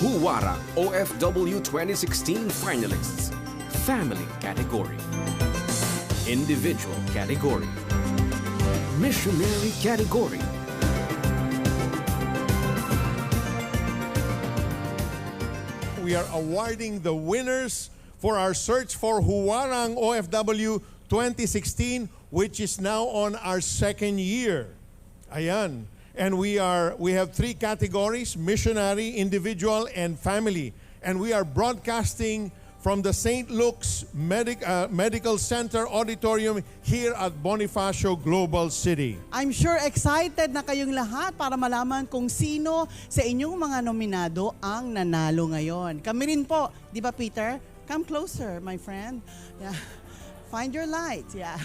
Huwarang OFW 2016 finalists. Family category. Individual category. Missionary category. We are awarding the winners for our search for Huwarang OFW 2016, which is now on our second year. Ayan. And we have three categories: missionary, individual, and family. And we are broadcasting from the St. Luke's Medical Center Auditorium here at Bonifacio Global City. I'm sure excited na kayong lahat para malaman kung sino sa inyong mga nominado ang nanalo ngayon. Kami rin po, di ba Peter? Come closer, my friend. Yeah. Find your light. Yeah.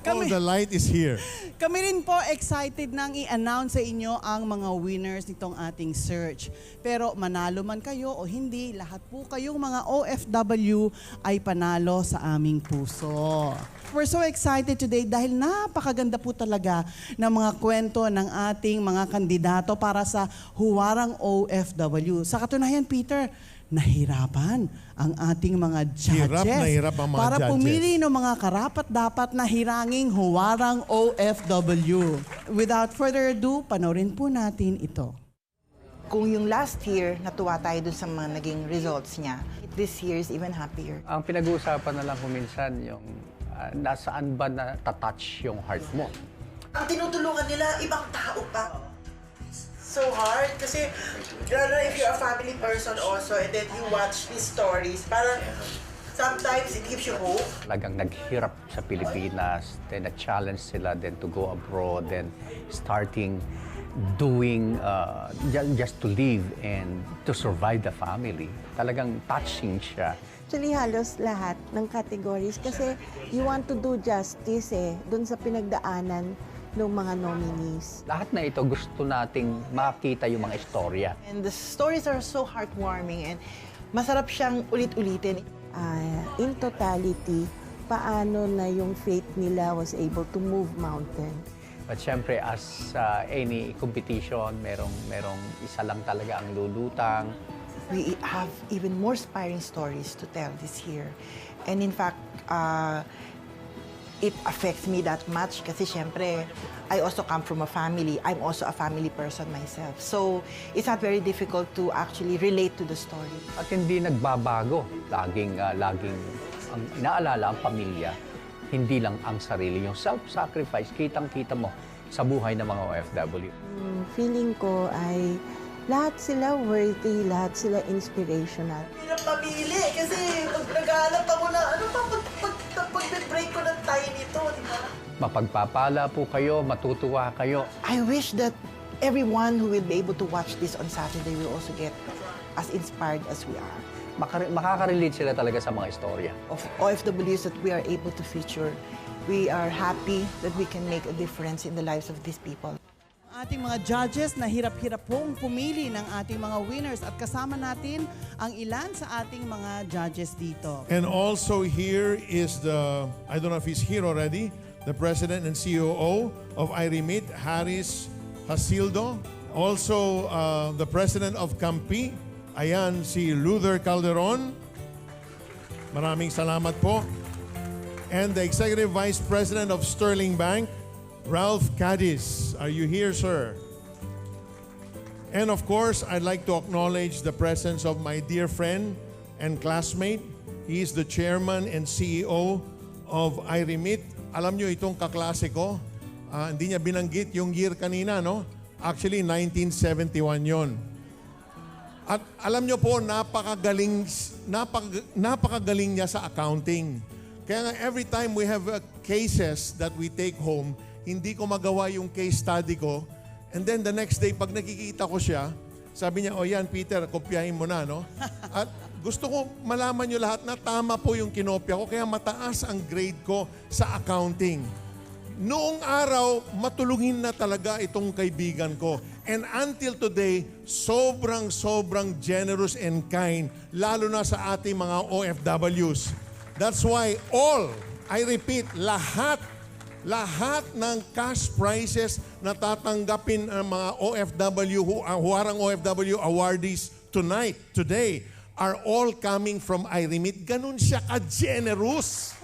The light is here. Kami rin po excited nang i-announce sa inyo ang mga winners nitong ating search. Pero manalo man kayo o hindi, lahat po kayong mga OFW ay panalo sa aming puso. We're so excited today dahil napakaganda po talaga ng mga kwento ng ating mga kandidato para sa Huwarang OFW. Sa katunayan, Peter, nahirapan ang ating mga judges hirap ang mga para judges. pumili ng mga karapat-dapat na hiranging Huwarang OFW. Without further ado, panoorin po natin ito. Kung yung last year, natuwa tayo dun sa mga naging results niya, this year is even happier. Ang pinag-uusapan na lang kung minsan yung nasaan ba na-touch yung heart mo. Ang tinutulungan nila, ibang tao pa. So hard kasi lalo if you're a family person also and then you watch these stories, parang sometimes it gives you hope. Talagang naghirap sa Pilipinas, then na-challenge sila then to go abroad, then starting doing just to live and to survive the family. Talagang touching siya. Actually, halos lahat ng categories kasi you want to do justice dun sa pinagdaanan ng mga nominees. Lahat na ito gusto nating makita yung mga istorya. And the stories are so heartwarming and masarap siyang ulit-ulitin. In totality, paano na yung faith nila was able to move mountain. But syempre, as any competition, merong isa lang talaga ang lulutang. We have even more inspiring stories to tell this year. And in fact, it affects me that much kasi syempre, I also come from a family. I'm also a family person myself. So, it's not very difficult to actually relate to the story. At hindi nagbabago. Laging ang inaalala ang pamilya, hindi lang ang sarili. Yung self-sacrifice, kitang-kita mo sa buhay ng mga OFW. Feeling ko ay lahat sila worthy, lahat sila inspirational. Hirap mamili kasi pag naghahanap ako na ano pa pag-break ko ng time nito, di ba? Mapagpapala po kayo, matutuwa kayo. I wish that everyone who will be able to watch this on Saturday will also get as inspired as we are. Makaka-relate sila talaga sa mga istorya. Of OFWs that we are able to feature, we are happy that we can make a difference in the lives of these people. Ating mga judges na hirap-hirap pong pumili ng ating mga winners at kasama natin ang ilan sa ating mga judges dito. And also here is I don't know if he's here already, the President and COO of IRIMIT, Haris Hasildo. Also, the President of Campi, ayan, si Luther Calderon. Maraming salamat po. And the Executive Vice President of Sterling Bank, Ralph Cadiz. Are you here, sir? And of course, I'd like to acknowledge the presence of my dear friend and classmate. He is the chairman and CEO of IRIMIT. Alam nyo, itong kaklase ko, hindi niya binanggit yung year kanina, no? Actually, 1971 yon. At alam nyo po, napakagaling niya sa accounting. Kaya nga, every time we have cases that we take home, hindi ko magawa yung case study ko. And then the next day, pag nakikita ko siya, sabi niya, "O yan, Peter, kopyahin mo na, no?" At gusto ko malaman nyo lahat na tama po yung kinopya ko, kaya mataas ang grade ko sa accounting. Noong araw, matulungin na talaga itong kaibigan ko. And until today, sobrang generous and kind, lalo na sa ating mga OFWs. That's why I repeat, lahat ng cash prizes na tatanggapin ng mga OFW, Huwarang OFW awardees tonight, today, are all coming from IREMIT. Ganun siya ka-generous.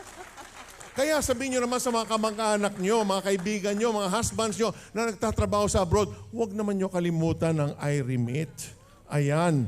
Kaya sabihin nyo naman sa mga kamag-anak nyo, mga kaibigan nyo, mga husbands nyo na nagtatrabaho sa abroad, huwag naman nyo kalimutan ng IREMIT. Ayan.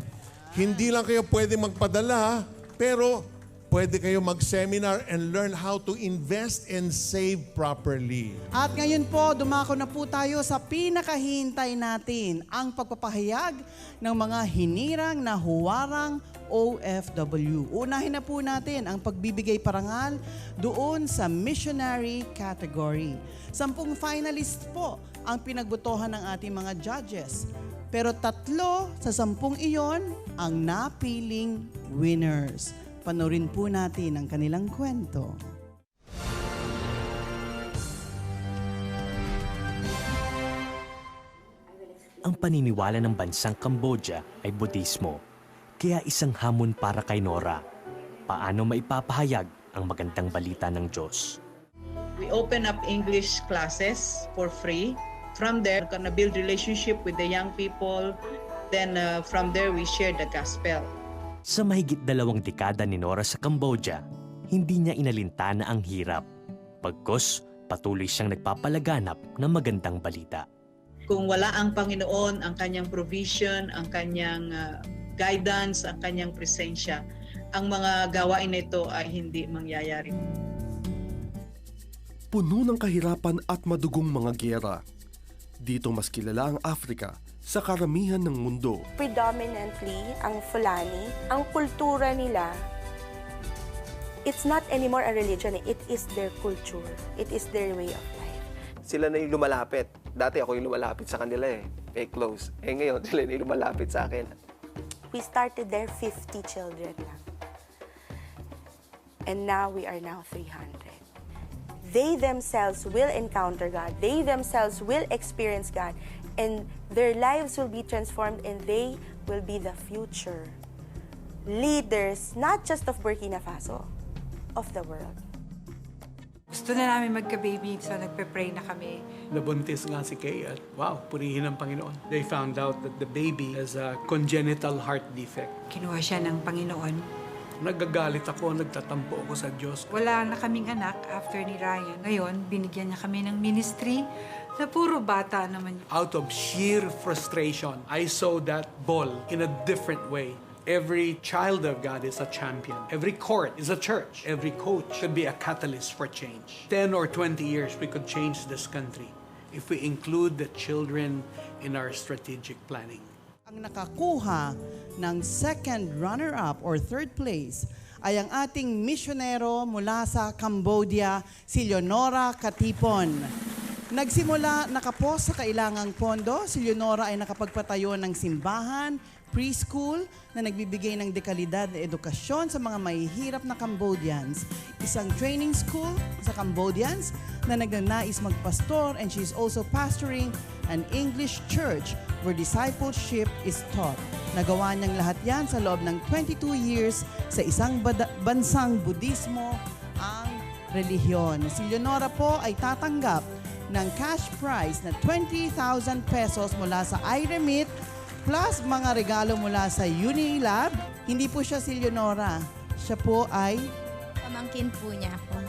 Hindi lang kayo pwede magpadala, pero pwede kayo mag-seminar and learn how to invest and save properly. At ngayon po, dumako na po tayo sa pinakahintay natin, ang pagpapahayag ng mga hinirang na huwarang OFW. Unahin na po natin ang pagbibigay parangal doon sa missionary category. 10 finalists po ang pinagbotohan ng ating mga judges. Pero 3 sa 10 iyon ang napiling winners. Panorin po natin ang kanilang kwento. Ang paniniwala ng bansang Cambodia ay Budismo, kaya isang hamon para kay Nora. Paano maipapahayag ang magandang balita ng Diyos? We open up English classes for free. From there, we're gonna build relationship with the young people. Then from there, we share the gospel. Sa mahigit 2 dekada ni Nora sa Cambodia, hindi niya inalintana ang hirap. Pagkos, patuloy siyang nagpapalaganap ng magandang balita. Kung wala ang Panginoon, ang kanyang provision, ang kanyang guidance, ang kanyang presensya, ang mga gawain nito ay hindi mangyayari. Puno ng kahirapan at madugong mga giyera. Dito mas kilala ang Africa sa karamihan ng mundo. Predominantly, ang Fulani, ang kultura nila, it's not anymore a religion, it is their culture, it is their way of life. Sila na yung lumalapit. Dati ako yung lumalapit sa kanila close. Ngayon, sila na yung lumalapit sa akin. We started there 50 children lang. And now we are now 300. They themselves will encounter God. They themselves will experience God. And their lives will be transformed and they will be the future leaders, not just of Burkina Faso, of the world. Gusto na namin magka-baby, so nagpe-pray na kami. Nabuntis nga si Kay at wow, purihin ang Panginoon. They found out that the baby has a congenital heart defect. Kinuha siya ng Panginoon. Nagagalit ako, nagtatampo ako sa Diyos. Wala na kaming anak after ni Ryan. Ngayon, binigyan niya kami ng ministry na puro bata naman. Out of sheer frustration, I saw that ball in a different way. Every child of God is a champion. Every court is a church. Every coach should be a catalyst for change. 10 or 20 years, we could change this country if we include the children in our strategic planning. Ang nakakuha ng second runner-up or third place ay ang ating misyonero mula sa Cambodia, si Leonora Katipon. Nagsimula nakapos sa kailangang pondo, si Leonora ay nakapagpatayo ng simbahan, preschool na nagbibigay ng dekalidad na edukasyon sa mga mahihirap na Cambodians, isang training school sa Cambodians na nagnanais magpastor, and she's also pastoring an English church where discipleship is taught. Nagawa niyang lahat yan sa loob ng 22 years sa isang bansang Budismo ang relihiyon. Si Leonora po ay tatanggap ng cash prize na 20,000 pesos mula sa IREMIT plus mga regalo mula sa Unilab. Hindi po siya si Leonora. Siya po ay pamangkin po niya ako.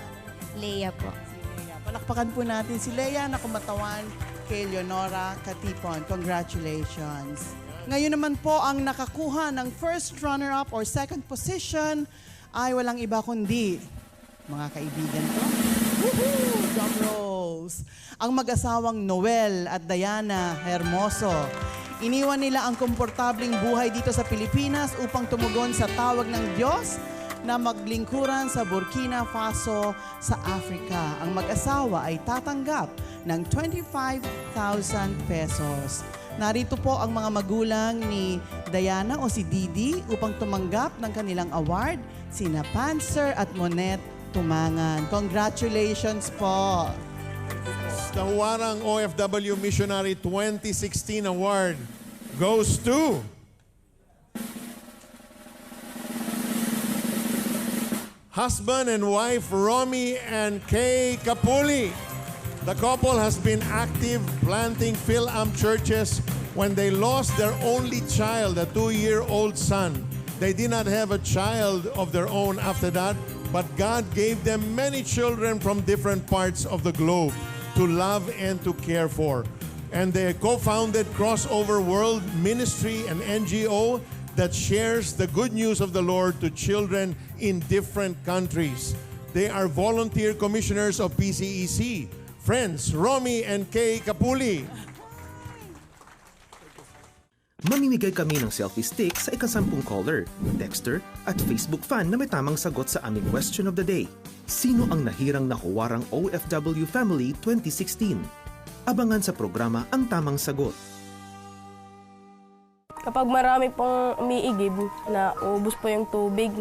Leia po. Si Leia. Palakpakan po natin si Leia na kumatawan kay Leonora Katipon. Congratulations. Ngayon naman po ang nakakuha ng first runner-up or second position ay walang iba kundi mga kaibigan ko. Woohoo! Drum rolls! Ang mag-asawang Noel at Diana Hermoso. Iniwan nila ang komportabling buhay dito sa Pilipinas upang tumugon sa tawag ng Diyos na maglingkuran sa Burkina Faso sa Africa. Ang mag-asawa ay tatanggap ng 25,000 pesos. Narito po ang mga magulang ni Diana o si Didi upang tumanggap ng kanilang award, sina Panzer at Monet Tumangan. Congratulations po! The Huwarang OFW Missionary 2016 Award goes to husband and wife Romy and Kay Kapuli. The couple has been active planting Philam churches when they lost their only child, a 2-year-old son. They did not have a child of their own after that, but God gave them many children from different parts of the globe to love and to care for. And they co-founded Crossover World Ministry, an NGO that shares the good news of the Lord to children in different countries. They are volunteer commissioners of PCEC. Friends, Romy and Kay Kapuli. Mamimigay kami ng selfie stick sa ika-10 caller, texter at Facebook fan na may tamang sagot sa aming question of the day. Sino ang nahirang nakuwarang OFW Family 2016? Abangan sa programa ang tamang sagot. Kapag marami pong umiigib na ubos po yung tubig,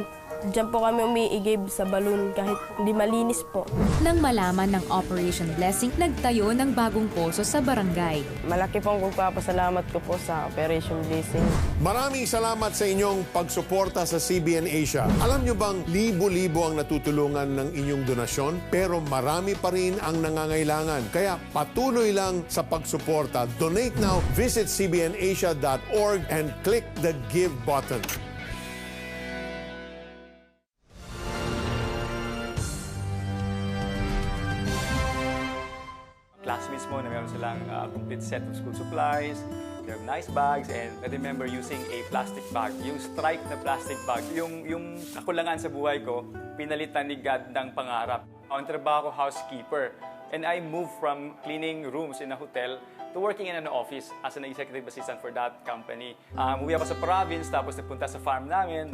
diyan po kami umiigib sa balon kahit hindi malinis po. Nang malaman ng Operation Blessing, nagtayo ng bagong poso sa barangay. Malaki pong pagpapasalamat ko po sa Operation Blessing. Maraming salamat sa inyong pagsuporta sa CBN Asia. Alam nyo bang libo-libo ang natutulungan ng inyong donasyon, pero marami pa rin ang nangangailangan. Kaya patuloy lang sa pagsuporta. Donate now. Visit cbnasia.org and click the Give button. Classmates mo na meron silang complete set of school supplies, they have nice bags, and I remember using a plastic bag, yung striped na plastic bag. Yung kakulangan sa buhay ko, pinalitan ni God ng pangarap. Ang trabaho ko, housekeeper, and I moved from cleaning rooms in a hotel to working in an office as an executive assistant for that company. Umuwi ako sa province, tapos napunta sa farm namin.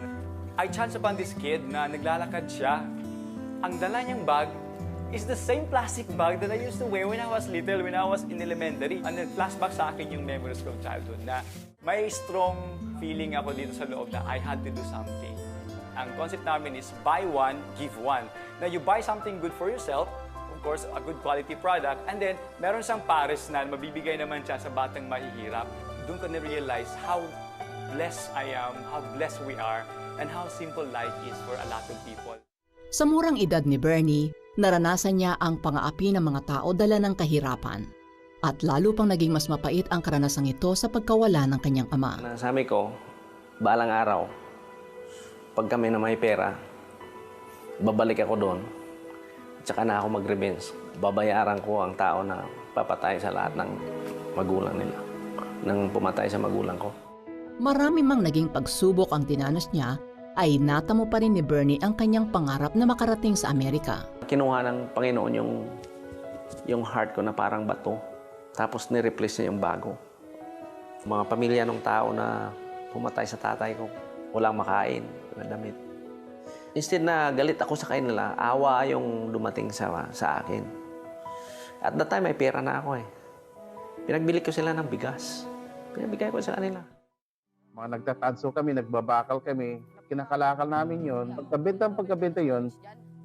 I chanced upon this kid na naglalakad siya. Ang dala niyang bag is the same plastic bag that I used to wear when I was little, when I was in elementary. And then flashback sa akin yung memories ko of childhood na may strong feeling ako dito sa loob na I had to do something. Ang concept namin is buy one, give one. Na you buy something good for yourself, of course, a good quality product, and then meron siyang pares na mabibigay naman siya sa batang mahihirap. Doon ko na-realize how blessed I am, how blessed we are, and how simple life is for a lot of people. Sa murang edad ni Bernie, naranasan niya ang pang-aapi ng mga tao dala ng kahirapan. At lalo pang naging mas mapait ang karanasang ito sa pagkawala ng kanyang ama. Sabi ko, balang araw, pag kami na may pera, babalik ako doon. Tsaka na ako mag-revenge. Babayaran ko ang tao na papatay sa lahat ng magulang nila. Nang pumatay sa magulang ko. Marami mang naging pagsubok ang dinanas niya, ay natamo pa rin ni Bernie ang kanyang pangarap na makarating sa Amerika. Kinuha ng Panginoon yung heart ko na parang bato. Tapos ni-replace niya yung bago. Mga pamilya ng tao na pumatay sa tatay ko, walang makain, walang damit. Instead na galit ako sa kanila, awa yung dumating sa akin. At that time, may pera na ako eh. Pinagbili ko sila ng bigas. Pinabigay ko sa kanila. Mga nagtatanso kami, nagbabakal kami, kinakalakal namin yon. Pagkabenta yon,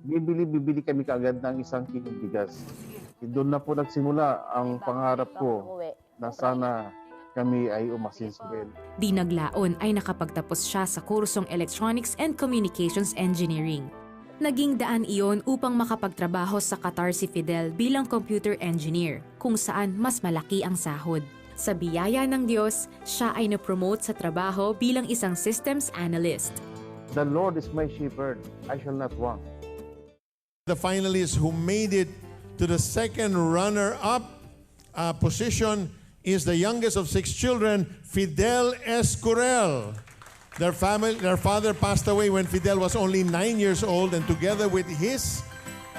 bibili kami kaagad ng 1 kilong bigas. Doon na po nagsimula ang pangarap ko na sana kami ay umasinso rin. Di naglaon ay nakapagtapos siya sa kursong Electronics and Communications Engineering. Naging daan iyon upang makapagtrabaho sa Qatar si Fidel bilang computer engineer, kung saan mas malaki ang sahod. Sa biyaya ng Diyos, siya ay na-promote sa trabaho bilang isang systems analyst. The Lord is my shepherd, I shall not want. The finalists who made it to the second runner-up position is the youngest of 6 children, Fidel Escurel. Their father passed away when Fidel was only 9 years old, and together with his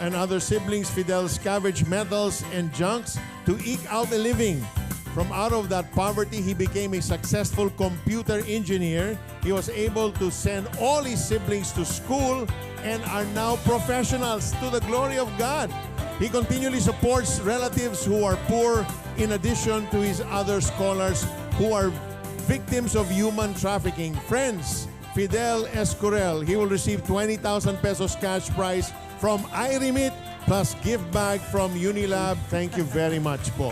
and other siblings, Fidel scavenged metals and junks to eke out a living. From out of that poverty, he became a successful computer engineer. He was able to send all his siblings to school and are now professionals to the glory of God. He continually supports relatives who are poor in addition to his other scholars who are victims of human trafficking. Friends, Fidel Escurel, he will receive 20,000 pesos cash prize from iRemit plus gift bag from Unilab. Thank you very much po.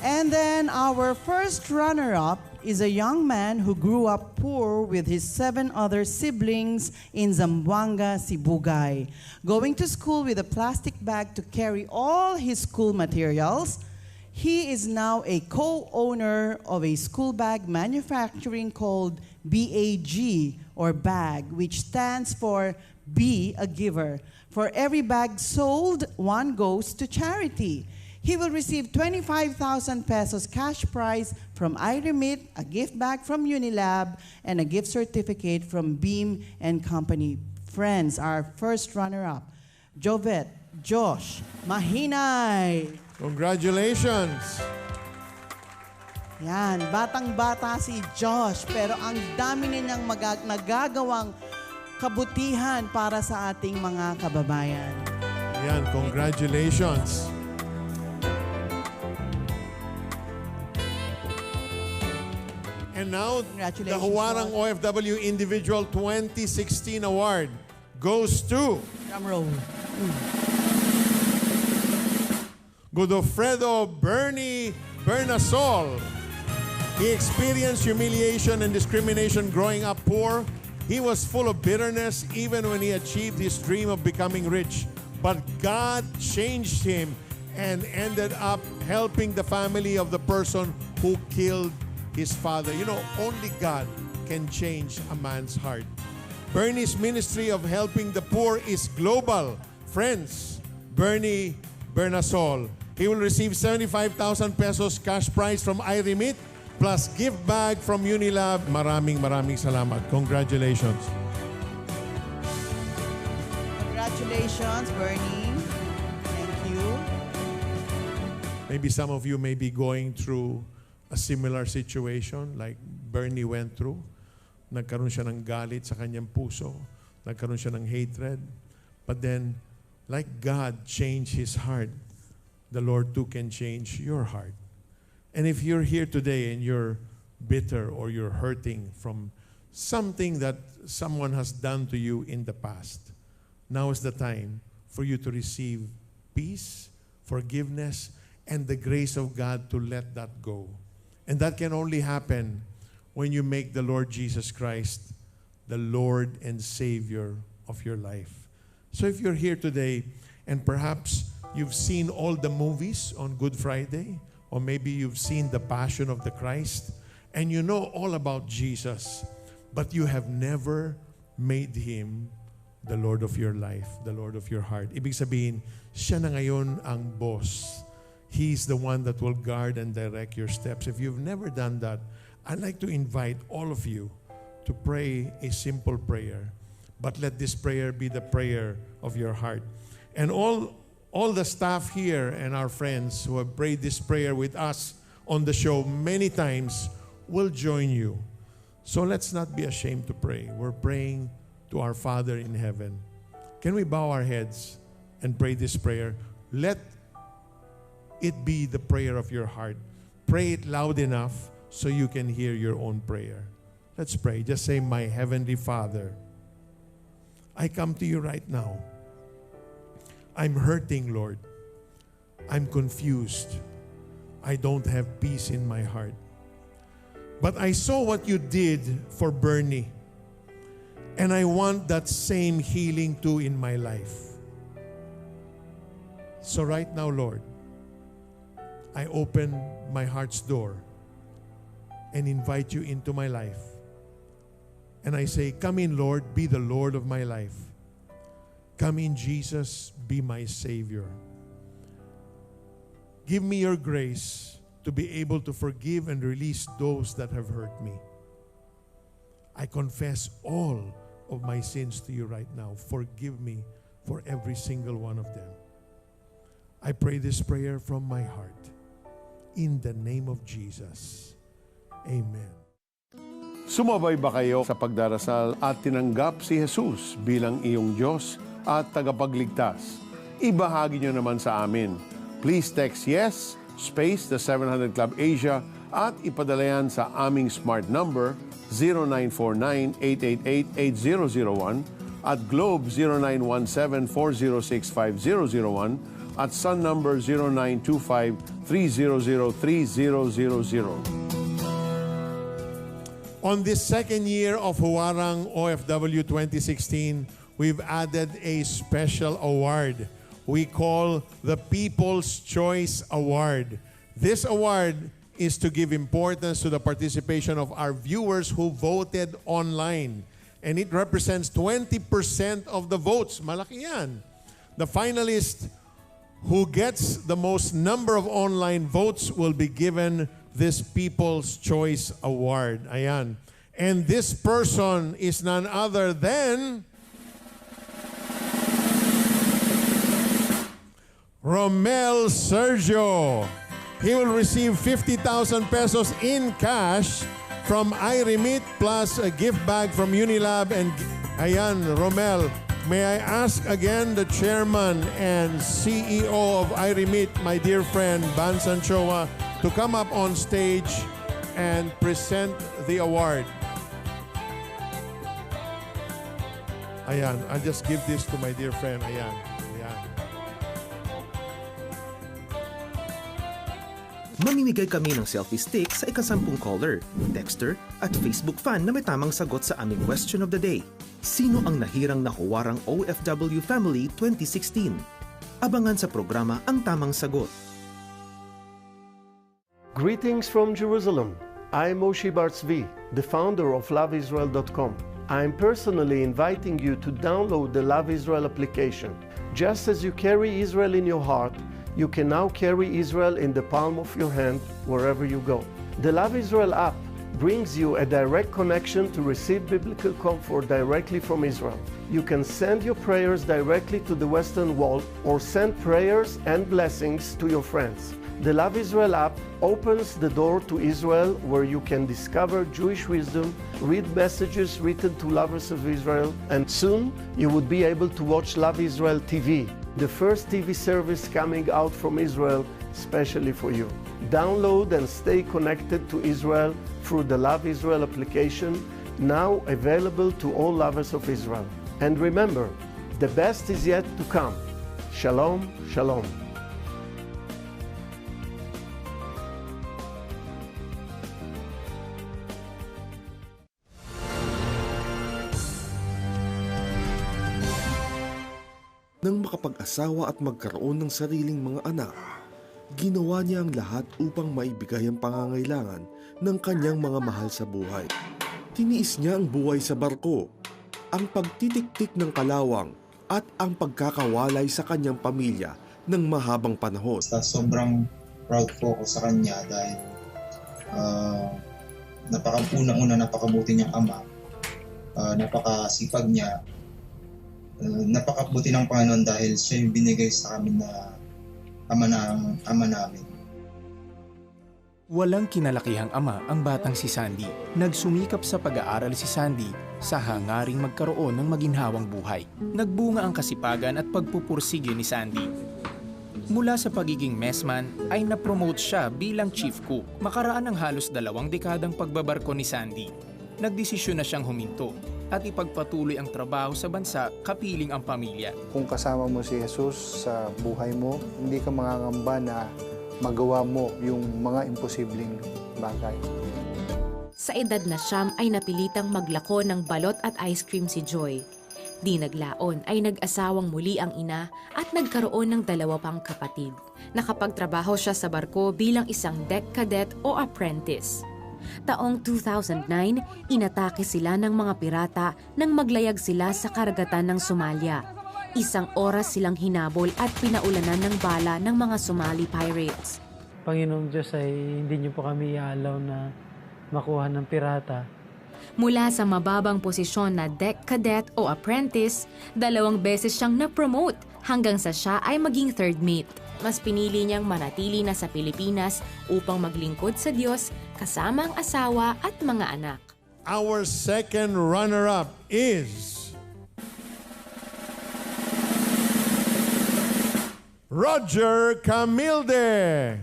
And then our first runner-up is a young man who grew up poor with his 7 other siblings in Zamboanga, Sibugay, going to school with a plastic bag to carry all his school materials. He is now a co-owner of a school bag manufacturing called BAG, or BAG, which stands for Be a Giver. For every bag sold, 1 goes to charity. He will receive 25,000 pesos cash prize from iRemit, a gift bag from Unilab, and a gift certificate from Beam and Company. Friends, our first runner-up, Jovet Josh Mahinay. Congratulations! Yan, batang-bata si Josh, pero ang dami niyang nagagawang kabutihan para sa ating mga kababayan. Yan, congratulations! And now, the Huwarang OFW Individual 2016 Award goes to Drumroll. Godofredo Bernie Bernasol. He experienced humiliation and discrimination growing up poor. He was full of bitterness even when he achieved his dream of becoming rich. But God changed him and ended up helping the family of the person who killed his father. You know, only God can change a man's heart. Bernie's ministry of helping the poor is global. Friends, Bernie Bernasol. He will receive 75,000 pesos cash prize from iRemit plus gift bag from Unilab. Maraming salamat. Congratulations. Congratulations, Bernie. Thank you. Maybe some of you may be going through a similar situation like Bernie went through. Nagkaroon siya ng galit sa kanyang puso. Nagkaroon siya ng hatred. But then, like God changed his heart, the Lord too can change your heart. And if you're here today and you're bitter or you're hurting from something that someone has done to you in the past, now is the time for you to receive peace, forgiveness, and the grace of God to let that go. And that can only happen when you make the Lord Jesus Christ the Lord and Savior of your life. So if you're here today and perhaps you've seen all the movies on Good Friday, or maybe you've seen The Passion of the Christ, and you know all about Jesus, but you have never made Him the Lord of your life, the Lord of your heart. Ibig sabihin, siya na ngayon ang boss. He's the one that will guard and direct your steps. If you've never done that, I'd like to invite all of you to pray a simple prayer. But let this prayer be the prayer of your heart. And all the staff here and our friends who have prayed this prayer with us on the show many times will join you. So let's not be ashamed to pray. We're praying to our Father in heaven. Can we bow our heads and pray this prayer? Let it be the prayer of your heart. Pray it loud enough so you can hear your own prayer. Let's pray. Just say, my Heavenly Father, I come to you right now. I'm hurting, Lord. I'm confused. I don't have peace in my heart. But I saw what you did for Bernie. And I want that same healing too in my life. So right now, Lord, I open my heart's door and invite you into my life. And I say, come in, Lord, be the Lord of my life. Come in, Jesus, be my Savior. Give me your grace to be able to forgive and release those that have hurt me. I confess all of my sins to you right now. Forgive me for every single one of them. I pray this prayer from my heart. In the name of Jesus. Amen. Sumabay ba kayo sa pagdarasal at tinanggap si Jesus bilang iyong Diyos at tagapagligtas? Ibahagi nyo naman sa amin. Please text YES, space the 700 Club Asia at ipadala yan sa aming smart number 0949-888-8001 at Globe 0917-406-5001 at Sun number On this second year of Huwarang OFW 2016, we've added a special award we call the People's Choice Award. This award is to give importance to the participation of our viewers who voted online. And it represents 20% of the votes. Malaki yan. The finalist who gets the most number of online votes will be given this People's Choice Award. Ayan. And this person is none other than Romel Sergio. He will receive 50,000 pesos in cash from iRemit plus a gift bag from Unilab. And ayan, Romel, may I ask again the chairman and CEO of iRemit, my dear friend Ban Sanchoa, to come up on stage and present the award. Ayan, I'll just give this to my dear friend. Ayan. Mamimigay kami ng selfie stick sa ika-10 caller, texter at Facebook fan na may tamang sagot sa aming question of the day. Sino ang nahirang nahuwarang OFW Family 2016? Abangan sa programa ang tamang sagot. Greetings from Jerusalem. I'm Moshe Bartzvi, the founder of LoveIsrael.com. I'm personally inviting you to download the Love Israel application. Just as you carry Israel in your heart, you can now carry Israel in the palm of your hand wherever you go. The Love Israel app brings you a direct connection to receive biblical comfort directly from Israel. You can send your prayers directly to the Western Wall or send prayers and blessings to your friends. The Love Israel app opens the door to Israel where you can discover Jewish wisdom, read messages written to lovers of Israel, and soon you would be able to watch Love Israel TV, the first TV service coming out from Israel especially for you. Download and stay connected to Israel through the Love Israel application, now available to all lovers of Israel. And remember, the best is yet to come. Shalom, shalom. Nang makapag-asawa at magkaroon ng sariling mga anak, ginawa niya ang lahat upang maibigay ang pangangailangan ng kanyang mga mahal sa buhay. Tiniis niya ang buhay sa barko, ang pagtitiktik ng kalawang at ang pagkakawalay sa kanyang pamilya ng mahabang panahon. Sobrang proud po ako sa kanya dahil napakabuti niyang ama, napakasipag niya. Napakabuti ng Panginoon dahil siya yung binigay sa amin na ama namin. Walang kinalakihang ama ang batang si Sandy. Nagsumikap sa pag-aaral si Sandy sa hangaring magkaroon ng maginhawang buhay. Nagbunga ang kasipagan at pagpupursige ni Sandy. Mula sa pagiging messman ay napromote siya bilang chief cook. Makaraan ng halos 2 dekadang pagbabarko ni Sandy, nagdesisyon na siyang huminto at ipagpatuloy ang trabaho sa bansa kapiling ang pamilya. Kung kasama mo si Jesus sa buhay mo, hindi ka mangangamba na magawa mo yung mga imposibleng bagay. Sa edad na siyam ay napilitang maglako ng balot at ice cream si Joy. Di naglaon ay nag-asawang muli ang ina at nagkaroon ng 2 pang kapatid. Nakapagtrabaho siya sa barko bilang isang deck cadet o apprentice. Taong 2009, inatake sila ng mga pirata nang maglayag sila sa karagatan ng Somalia. 1 oras silang hinabol at pinaulanan ng bala ng mga Somali pirates. Panginoong Diyos ay hindi niyo po kami ialaw na makuha ng pirata. Mula sa mababang posisyon na deck cadet o apprentice, 2 beses siyang na-promote hanggang sa siya ay maging third mate. Mas pinili niyang manatili na sa Pilipinas upang maglingkod sa Diyos kasama ang asawa at mga anak. Our second runner-up is Roger Camilde.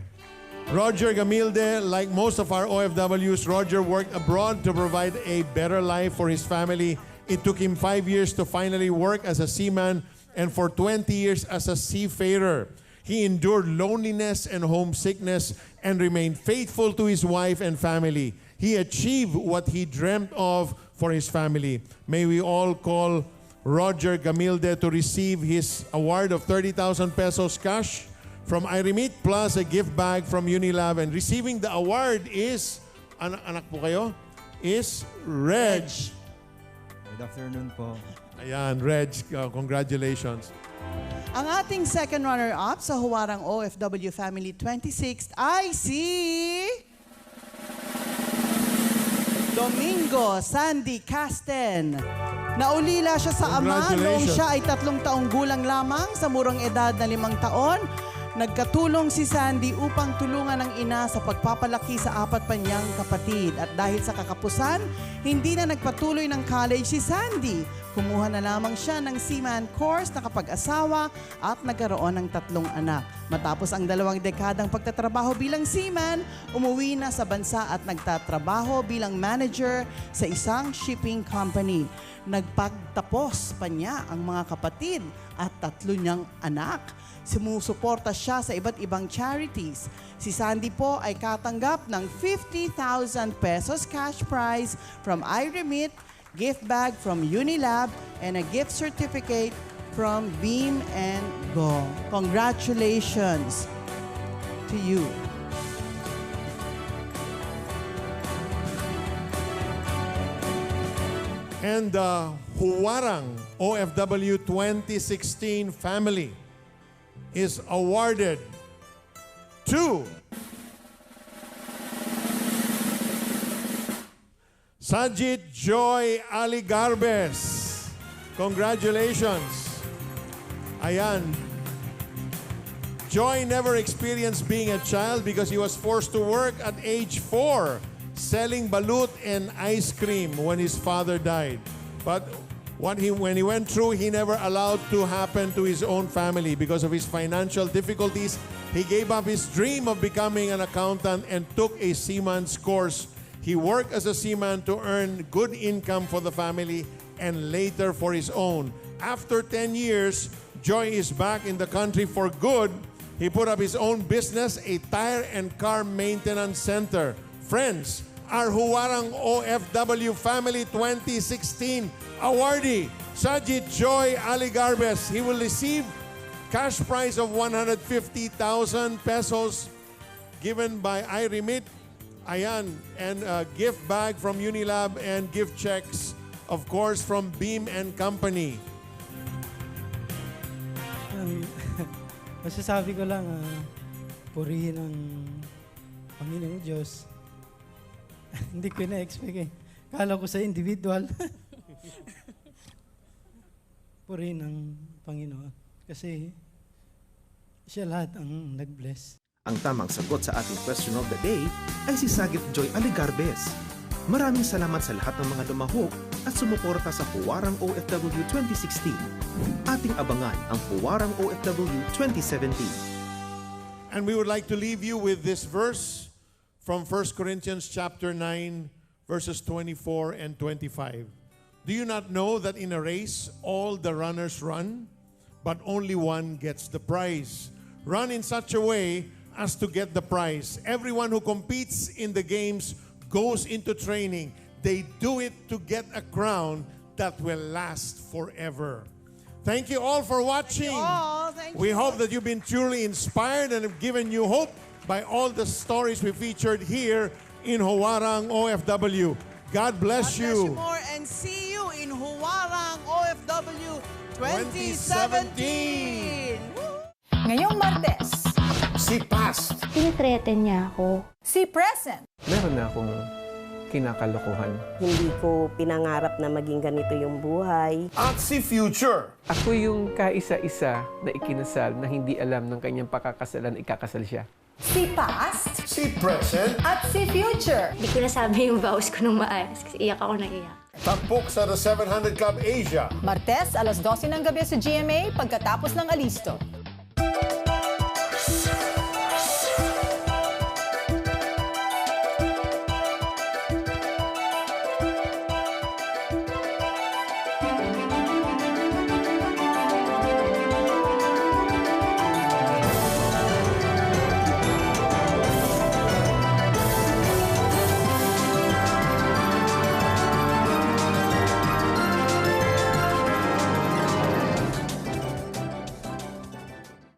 Roger Camilde, like most of our OFWs, Roger worked abroad to provide a better life for his family. It took him 5 years to finally work as a seaman and for 20 years as a seafarer. He endured loneliness and homesickness and remained faithful to his wife and family. He achieved what he dreamt of for his family. May we all call Roger Gamilde to receive his award of 30,000 pesos cash from IREMIT plus a gift bag from Unilab. And receiving the award is, anak po kayo, is Reg. Good afternoon po. Ayan, Reg, congratulations. Ang ating second runner-up sa Huwarang OFW Family 26th ay si Domingo Sandy Casten. Naulila siya sa ama noong siya ay 3 taong gulang lamang sa murang edad na 5 taon. Nagkatulong si Sandy upang tulungan ang ina sa pagpapalaki sa 4 pa niyang kapatid. At dahil sa kakapusan, hindi na nagpatuloy ng college si Sandy. Kumuha na lamang siya ng seaman course na kapag-asawa at nagkaroon ng 3 anak. Matapos ang 2 dekadang pagtatrabaho bilang seaman, umuwi na sa bansa at nagtatrabaho bilang manager sa isang shipping company. Nagpagtapos pa niya ang mga kapatid at 3 niyang anak. Sumusuporta siya sa iba't ibang charities. Si Sandy po ay katanggap ng 50,000 pesos cash prize from IREMIT, gift bag from Unilab, and a gift certificate from Beam and Go. Congratulations to you. And the Huwarang OFW 2016 family is awarded to Sajid Joy Aligarbes. Congratulations. Ayan. Joy never experienced being a child because he was forced to work at age 4, selling balut and ice cream when his father died. But when he went through, he never allowed to happen to his own family. Because of his financial difficulties, he gave up his dream of becoming an accountant and took a seaman's course. He worked as a seaman to earn good income for the family and later for his own. After 10 years, Joy is back in the country for good. He put up his own business, a tire and car maintenance center. Friends, our Huwarang OFW Family 2016 awardee, Sajid Joy Aligarbes. He will receive cash prize of 150,000 pesos given by IREMIT, ayan, and a gift bag from Unilab and gift checks, of course, from Beam and Company. Masasabi ko lang, purihin ang Panginoong Diyos. Hindi ko na-expect eh. Kala ko sa individual. Purihin ang Panginoon. Kasi siya lahat ang nag-bless. Ang tamang sagot sa ating question of the day ay si Sajid Joy Aligarbes. Maraming salamat sa lahat ng mga lumahok at sumuporta sa Huwarang OFW 2016. Ating abangan ang Huwarang OFW 2017. And we would like to leave you with this verse from 1 Corinthians chapter 9, verses 24 and 25. Do you not know that in a race all the runners run, but only one gets the prize? Run in such a way as to get the prize. Everyone who competes in the games goes into training. They do it to get a crown that will last forever. Thank you all for watching. We hope that you've been truly inspired and have given you hope by all the stories we featured here in Huwarang OFW. God bless you. More and see you in Huwarang OFW 2017. Ngayong Martes, si Past. tinitreten niya ako. Si Present. Meron na akong kinakalokohan. Hindi ko pinangarap na maging ganito yung buhay. At si Future. Ako yung kaisa-isa na ikinasal na hindi alam ng kanyang pakakasalan, ikakasal siya. Si Past. Si Present. At si Future. Hindi ko nasabi yung vows ko nung maayos kasi iyak ako nang iyak. Tampok sa The 700 Club Asia. Martes, alas 12 ng gabi sa GMA pagkatapos ng Alisto.